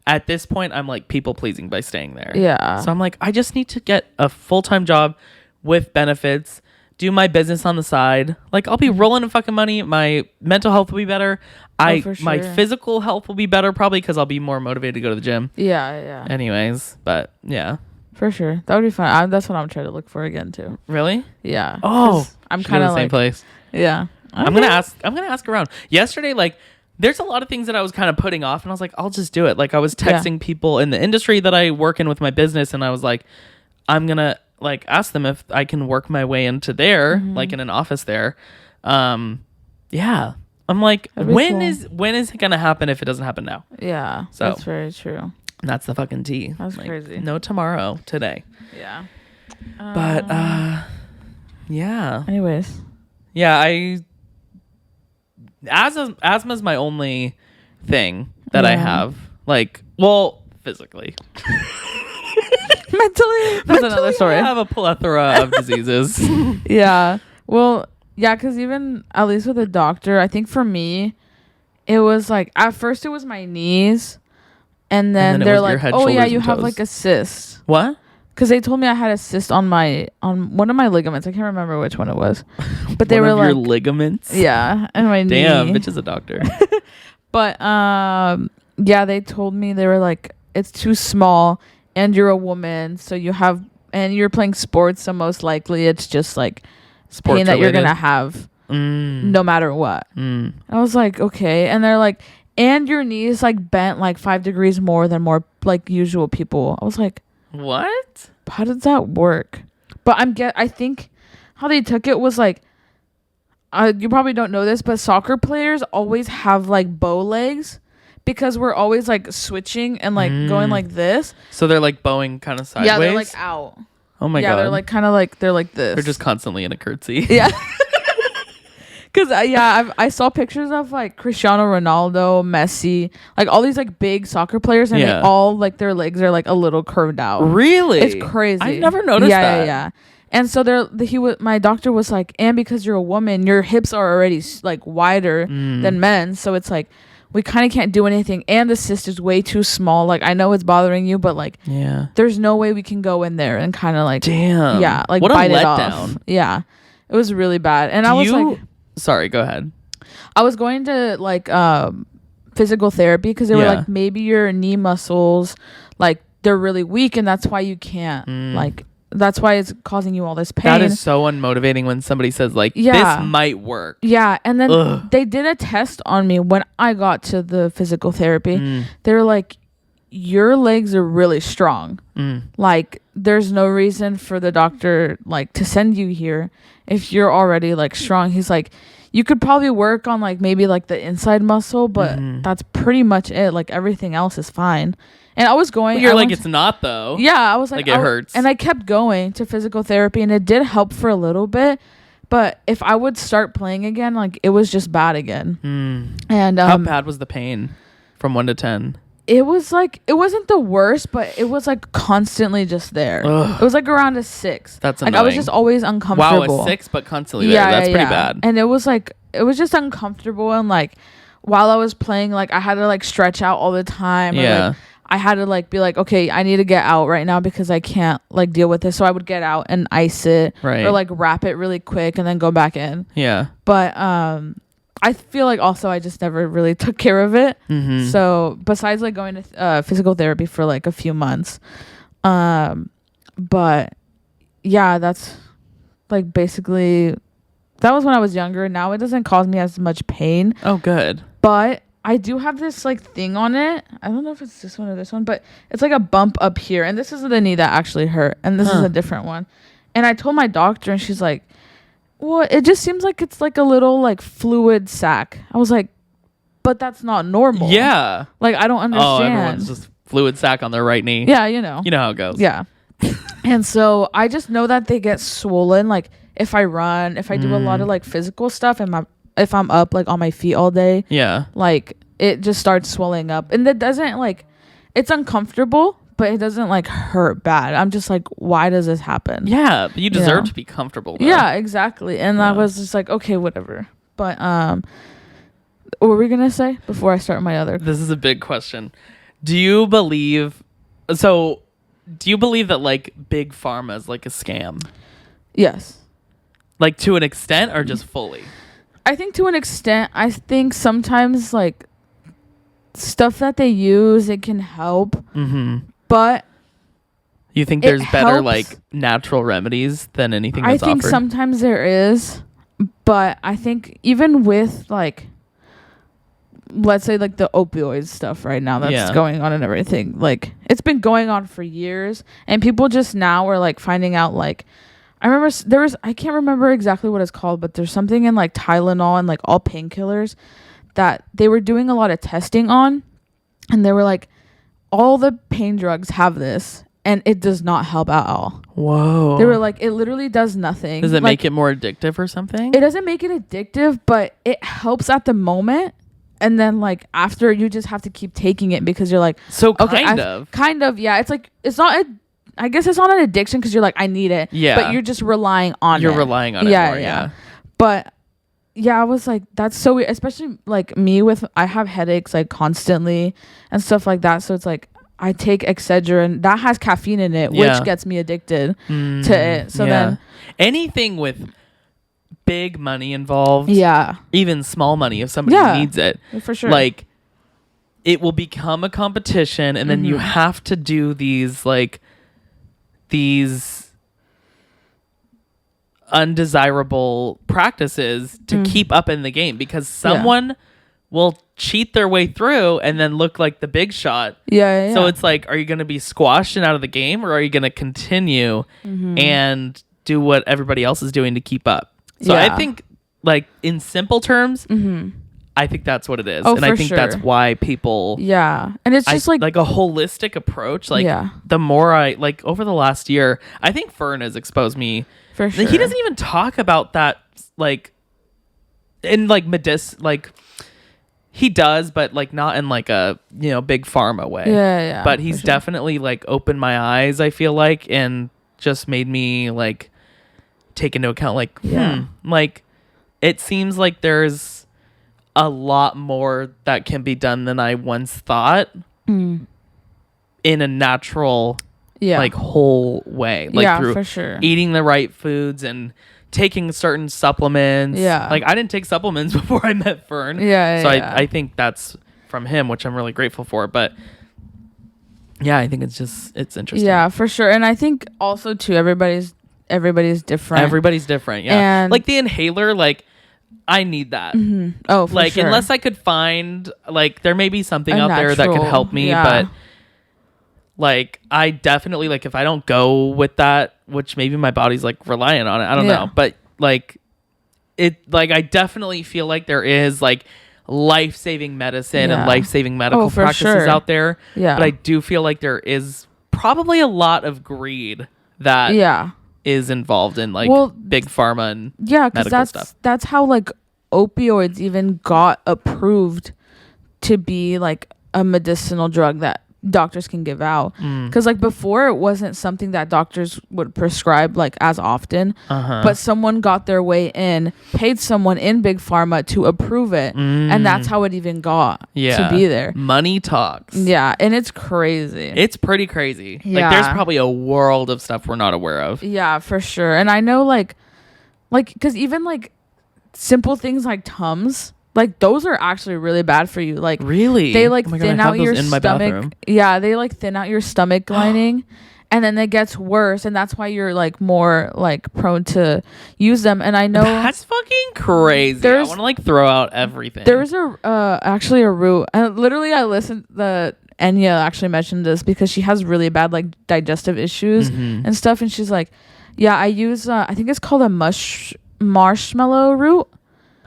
at this point, I'm, like, people pleasing by staying there. Yeah. So I'm like, I just need to get a full-time job with benefits, do my business on the side. Like, I'll be rolling in fucking money. My mental health will be better. For sure. My physical health will be better probably because I'll be more motivated to go to the gym. Yeah. Anyways, but yeah. For sure. That would be fun. That's what I'm trying to look for again too. Really? Yeah. Oh, I'm kind of the same place. Yeah. Okay. I'm gonna ask around. Yesterday, like, there's a lot of things that I was kind of putting off, and I was like, I'll just do it. Like, I was texting people in the industry that I work in with my business, and I was like, I'm gonna, like, ask them if I can work my way into there, like, in an office there. Yeah. I'm like, when is it gonna happen if it doesn't happen now? Yeah. So that's very true. That's the fucking tea. That's like, crazy. No tomorrow, today. Yeah. But yeah. Anyways. Yeah, asthma's my only thing that I have. Like, well, physically. Mentally, that's another story. I have a plethora of diseases. Yeah. Well, yeah, because even at least with a doctor, I think for me, it was like at first it was my knees, and then they're like, head, "Oh yeah, you have like a cyst." What? Because they told me I had a cyst on one of my ligaments. I can't remember which one it was, but they were like your ligaments. Yeah, and my knee. Damn, bitch is a doctor. But yeah, they told me they were like, it's too small, and you're a woman, so and you're playing sports, so most likely it's just like pain that you're gonna have no matter what. I was like, okay, and they're like, and your knees like bent like 5 degrees more than like usual people. I was like, what? How does that work? But I think how they took it was like, you probably don't know this, but soccer players always have like bow legs because we're always like switching and like going like this. So they're like bowing kind of sideways. Yeah, they're like out. Oh my god. Yeah, they're like kind of like they're like this. They're just constantly in a curtsy. Yeah. Because I saw pictures of like Cristiano Ronaldo, Messi, like all these like big soccer players, and they all like their legs are like a little curved out. Really? It's crazy. I've never noticed that. Yeah. And so my doctor was like, and because you're a woman, your hips are already like wider than men, so it's like we kind of can't do anything, and the cyst is way too small. Like, I know it's bothering you, but like, there's no way we can go in there and kind of like, like what bite a it letdown. off. Yeah, it was really bad, and I was like. Sorry, go ahead. I was going to like physical therapy because they were like, maybe your knee muscles like they're really weak and that's why you can't like that's why it's causing you all this pain. That is so unmotivating when somebody says like this might work. Yeah, and then they did a test on me when I got to the physical therapy. They were like, your legs are really strong. Like there's no reason for the doctor like to send you here if you're already like strong. He's like, you could probably work on like maybe like the inside muscle, but that's pretty much it. Like everything else is fine. And I was going. But you're like, it's not though. Yeah, I was like it hurts. And I kept going to physical therapy, and it did help for a little bit. But if I would start playing again, like it was just bad again. And how bad was the pain from 1 to 10? it was like, it wasn't the worst, but it was like constantly just there. Ugh. It was like around a 6. That's like annoying. I was just always uncomfortable. Wow, a 6 but constantly there. That's pretty bad. And it was like, it was just uncomfortable, and like while I was playing, like I had to like stretch out all the time. Yeah. Or, like, I had to like be like, okay, I need to get out right now because I can't like deal with this. So I would get out and ice it, right, or like wrap it really quick and then go back in. Yeah. But I feel like also I just never really took care of it. Mm-hmm. So besides like going to physical therapy for like a few months, but yeah, that's like basically, that was when I was younger. Now it doesn't cause me as much pain. Oh, good. But I do have this like thing on it. I don't know if it's this one or this one, but it's like a bump up here, and this is the knee that actually hurt, and this is a different one. And I told my doctor, and she's like, well, it just seems like it's like a little like fluid sac. I was like, but that's not normal. Yeah. Like, I don't understand. Oh, everyone's just fluid sac on their right knee. Yeah, you know. You know how it goes. Yeah. And so I just know that they get swollen. Like if I run, if I do a lot of like physical stuff, and if I'm up like on my feet all day. Yeah. Like it just starts swelling up, and it doesn't like, it's uncomfortable, but it doesn't like hurt bad. I'm just like, why does this happen? Yeah, but you deserve to be comfortable though. Yeah, exactly. And I was just like, okay, whatever. But what were we gonna say before I start my other? This is a big question. Do you believe that like big pharma is like a scam? Yes. Like to an extent, or just fully? I think to an extent. I think sometimes like stuff that they use, it can help. Mm-hmm. But you think there's better helps. like natural remedies than anything that's I think offered? sometimes there is, but I think even with like, let's say like the opioid stuff right now that's going on and everything, like it's been going on for years, and people just now are like finding out. Like I remember I can't remember exactly what it's called, but there's something in like Tylenol and like all painkillers that they were doing a lot of testing on, and they were like, all the pain drugs have this and it does not help at all. Whoa. They were like, it literally does nothing. Does it like, make it more addictive or something? It doesn't make it addictive, but it helps at the moment, and then like after, you just have to keep taking it because you're like, so okay, kind of, yeah. It's like, it's not I guess it's not an addiction because you're like, I need it. Yeah. But you're just relying on it. You're relying on it more, yeah. But yeah, I was like, that's so weird. Especially like me I have headaches like constantly and stuff like that. So it's like, I take Excedrin that has caffeine in it, which gets me addicted to it. So then anything with big money involved, even small money, if somebody needs it, for sure, like it will become a competition, and then you have to do these undesirable practices to keep up in the game, because someone will cheat their way through and then look like the big shot. So it's like, are you going to be squashed and out of the game, or are you going to continue and do what everybody else is doing to keep up? So I think, like, in simple terms, I think that's what it is. And I think that's why people... Yeah. And it's just like a holistic approach. Like, the more I... Like, over the last year, I think Fern has exposed me... For sure. He doesn't even talk about that, like... In, like, like... He does, but, like, not in, like, a, big pharma way. Yeah. But he's definitely, like, opened my eyes, I feel like, and just made me, like, take into account, like, like, it seems like there's a lot more that can be done than I once thought in a natural, like, whole way. Like, through for sure. eating the right foods and taking certain supplements. Like, I didn't take supplements before I met Fern. So I think that's from him, which I'm really grateful for. But yeah, I think it's interesting. Yeah, for sure. And I think also too, everybody's different. Everybody's different. Yeah. And like the inhaler, like, I need that. Oh, for like, sure. unless I could find, like, there may be something out there that could help me, but like, I definitely, like, if I don't go with that, which maybe my body's like reliant on it, I don't know, but like I definitely feel like there is like life-saving medicine and life-saving medical practices out there. But I do feel like there is probably a lot of greed that is involved in, like, big pharma and medical stuff. That's how, like, opioids even got approved to be like a medicinal drug that doctors can give out, because like before it wasn't something that doctors would prescribe like as often, but someone got their way in, paid someone in big pharma to approve it, and that's how it even got to be there. Money talks. Yeah, and it's crazy. It's pretty crazy. Yeah. Like there's probably a world of stuff we're not aware of. Yeah, for sure. And I know like because even like simple things like Tums, like those are actually really bad for you. Like really, they like oh my God, thin I have out those your in my stomach. bathroom. Yeah, they like thin out your stomach lining, and then it gets worse, and that's why you're like more like prone to use them. And I know that's fucking crazy. I want to like throw out everything. There's actually a root, and literally I listened. The Enya actually mentioned this because she has really bad like digestive issues and stuff, and she's like, yeah, I use I think it's called a marshmallow root.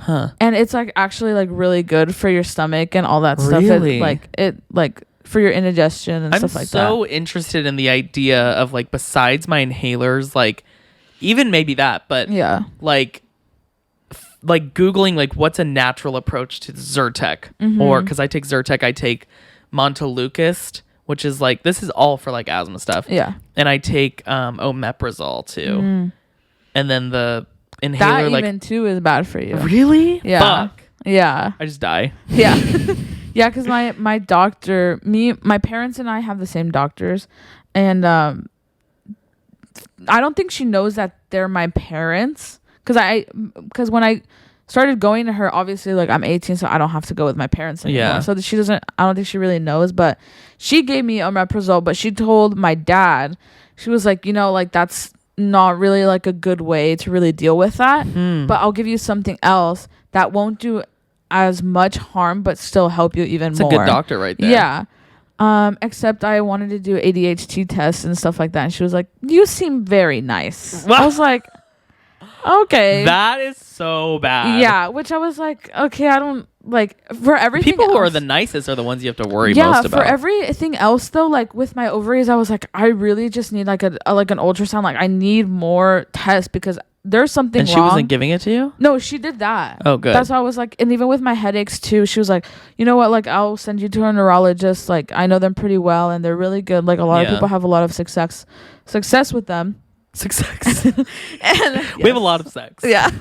And it's like actually like really good for your stomach and all that stuff. Really? It like for your indigestion and stuff like that. I'm so interested in the idea of like, besides my inhalers, like even maybe that, but yeah, like Googling like what's a natural approach to Zyrtec, or because I take Zyrtec, I take Montelukast, which is like, this is all for like asthma stuff. Yeah. And I take omeprazole too. And then the inhaler, that even too is bad for you. Really? Yeah. Fuck. Yeah. I just die. Yeah. Yeah, because my doctor, my parents and I have the same doctors, and I don't think she knows that they're my parents, because when I started going to her, obviously like I'm 18, so I don't have to go with my parents anymore. Yeah. So she doesn't. I don't think she really knows, but she gave me omeprazole. But she told my dad, she was like, like that's not really like a good way to really deal with that. But I'll give you something else that won't do as much harm, but still help you even more. It's a good doctor right there. Yeah. Except I wanted to do ADHD tests and stuff like that, and she was like, "You seem very nice." I was like, "Okay." That is so bad. Yeah, which I was like, "Okay, I don't like for everything." People who else, are the nicest are the ones you have to worry most about. For everything else though, like with my ovaries, I was like, I really just need like an ultrasound. Like I need more tests because there's something wrong. And she wasn't giving it to you? No, she did that. Oh, good. That's why I was like, and even with my headaches too, she was like, you know what, like I'll send you to a neurologist. Like I know them pretty well and they're really good. Like a lot of people have a lot of success with them. Success. And we have a lot of sex. Yeah.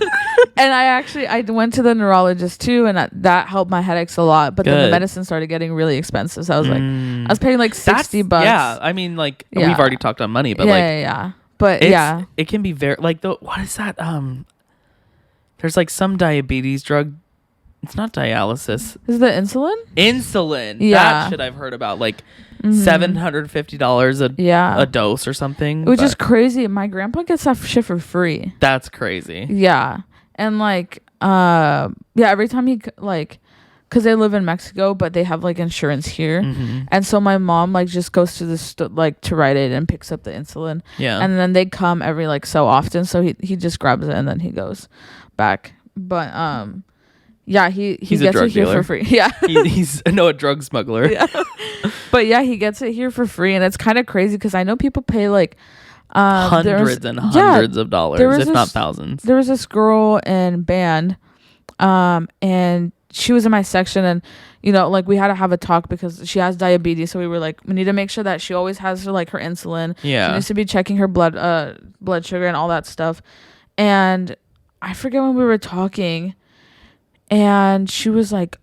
And I went to the neurologist too, and that helped my headaches a lot. But then the medicine started getting really expensive. So I was like, I was paying like $60. Yeah. I mean, like we've already talked on money, but yeah. But it can be very like what is that? There's like some diabetes drug. It's not dialysis. Is the insulin? Insulin. Yeah. That shit I've heard about. Like $750 a dose or something. Which is crazy. My grandpa gets that shit for free. That's crazy. Yeah. And like every time he like, because they live in Mexico, but they have like insurance here, and so my mom like just goes to the like to Rite Aid and picks up the insulin. Yeah. And then they come every like so often, so he just grabs it and then he goes back. But yeah, he gets it here for free. Yeah. he's a drug smuggler. Yeah. But yeah, he gets it here for free, and it's kind of crazy because I know people pay like hundreds and hundreds of dollars, if not thousands. There was this girl in band, and she was in my section, and like we had to have a talk because she has diabetes, so we were like, we need to make sure that she always has her insulin. Yeah. She needs to be checking her blood sugar and all that stuff. And I forget when we were talking, and she was like,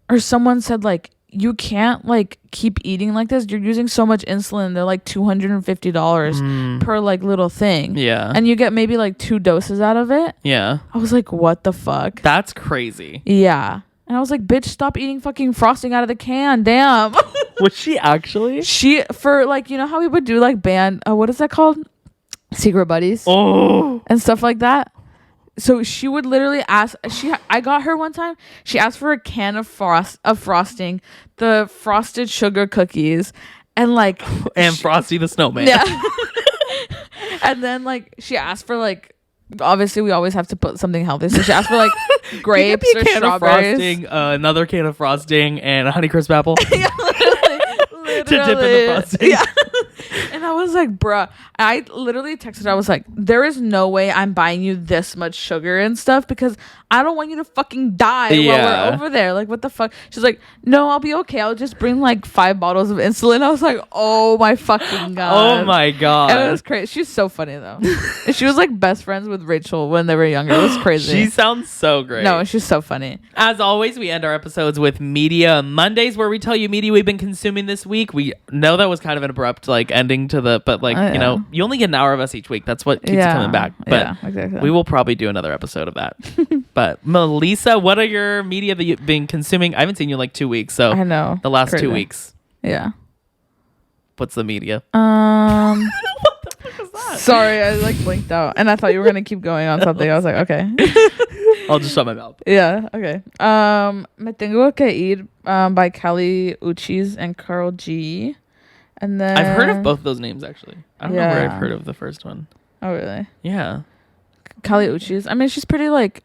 or someone said like, you can't like keep eating like this. You're using so much insulin. They're like $250 per like little thing. Yeah. And you get maybe like 2 doses out of it. Yeah. I was like, what the fuck? That's crazy. Yeah. And I was like, bitch, stop eating fucking frosting out of the can. Damn. Was she actually? She, for like, how we would do like band, what is that called? Secret buddies. Oh. And stuff like that. So she would literally ask. I got her one time. She asked for a can of frosting, the frosted sugar cookies, and like Frosty the Snowman. Yeah. And then like she asked for like, obviously we always have to put something healthy. So she asked for like grapes or strawberries. Frosting, another can of frosting, and a Honeycrisp apple. Yeah, literally. To dip in the frosting. Yeah. And And I was like, bruh, I literally texted her. I was like, there is no way I'm buying you this much sugar and stuff because I don't want you to fucking die while we're over there. Like, what the fuck? She's like, no, I'll be okay. I'll just bring like 5 bottles of insulin. I was like, oh my fucking God. Oh my God. And it was crazy. She's so funny though. And she was like best friends with Rachel when they were younger. It was crazy. She sounds so great. No, she's so funny. As always, we end our episodes with Media Mondays, where we tell you media we've been consuming this week. We know that was kind of an abrupt like ending to the, but like, you know, you only get an hour of us each week. That's what keeps coming back. But exactly. We will probably do another episode of that. But Melisa, what are your media that you've been consuming? I haven't seen you in like 2 weeks. So I know. The last 2 weeks. Yeah. What's the media? What the fuck was that? Sorry, I like blinked out and I thought you were gonna keep going on something. I was like, okay. I'll just shut my mouth. Yeah, okay. Me Tengo Que Ir by Kali Uchis and Carl G. And then I've heard of both those names actually. I don't know where I've heard of the first one. Oh really? Yeah. Kali Uchis. I mean, she's pretty like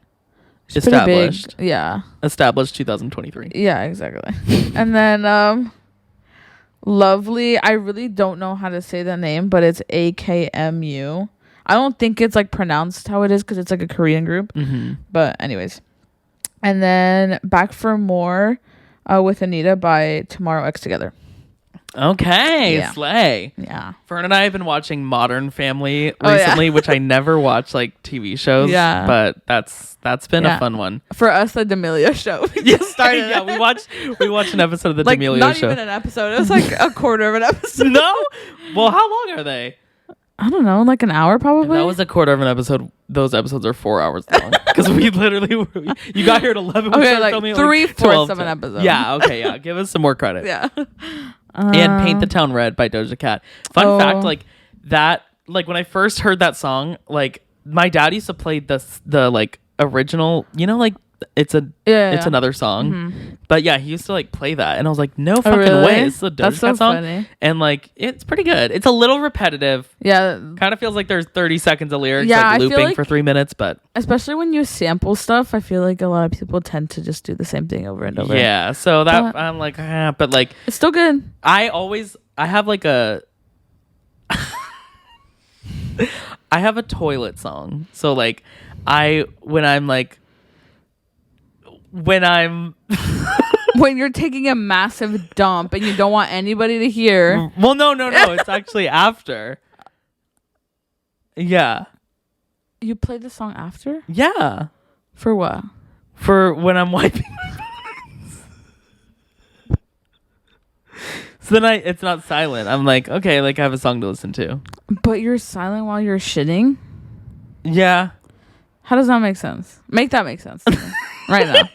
established. Pretty big. Yeah. Established 2023. Yeah, exactly. And then Lovely. I really don't know how to say the name, but it's AKMU. I don't think it's like pronounced how it is because it's like a Korean group. Mm-hmm. But anyways. And then Back for More with Anita by Tomorrow X Together. Okay, slay. Yeah. Fern and I have been watching Modern Family recently, which I never watch like TV shows. Yeah. But that's been a fun one. For us, the D'Amelio show. We just started. Yeah, we watched an episode of the like, D'Amelio show. Not even an episode. It was like a quarter of an episode. No? Well, how long are they? I don't know, like an hour probably. If that was a quarter of an episode. Those episodes are 4 hours long because we literally you got here at 11. Okay, like 3/4 of an episode. Yeah. Okay. Yeah. Give us some more credit. Yeah. And Paint the Town Red by Doja Cat. Fun fact, like that, like when I first heard that song, like my dad used to play the like original, you know, like it's another song. Mm-hmm. But yeah, he used to like play that and I was like, no fucking way. It's a Doja Cat song. Funny. And like it's pretty good. It's a little repetitive. Yeah. Kind of feels like there's 30 seconds of lyrics like looping for 3 minutes, but especially when you sample stuff, I feel like a lot of people tend to just do the same thing over and over. Yeah. So that I'm like, but like it's still good. I have like a I have a toilet song. So like when you're taking a massive dump and you don't want anybody to hear. Well, no. It's actually after. Yeah. You play the song after? Yeah. For what? For when I'm wiping my face. So then it's not silent. I'm like, okay, like I have a song to listen to. But you're silent while you're shitting? Yeah. How does that make sense? Make that make sense to me right now.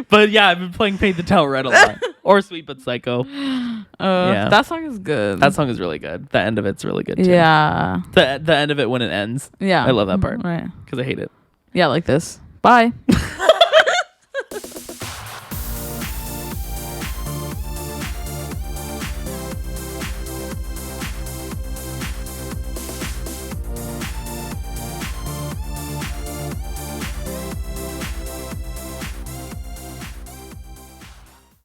But yeah, I've been playing Paint the Town Red a lot. Or Sweet But Psycho. Yeah. That song is good. That song is really good. The end of it's really good too. Yeah. The end of it when it ends. Yeah. I love that part. Right. Because I hate it. Yeah, like this. Bye.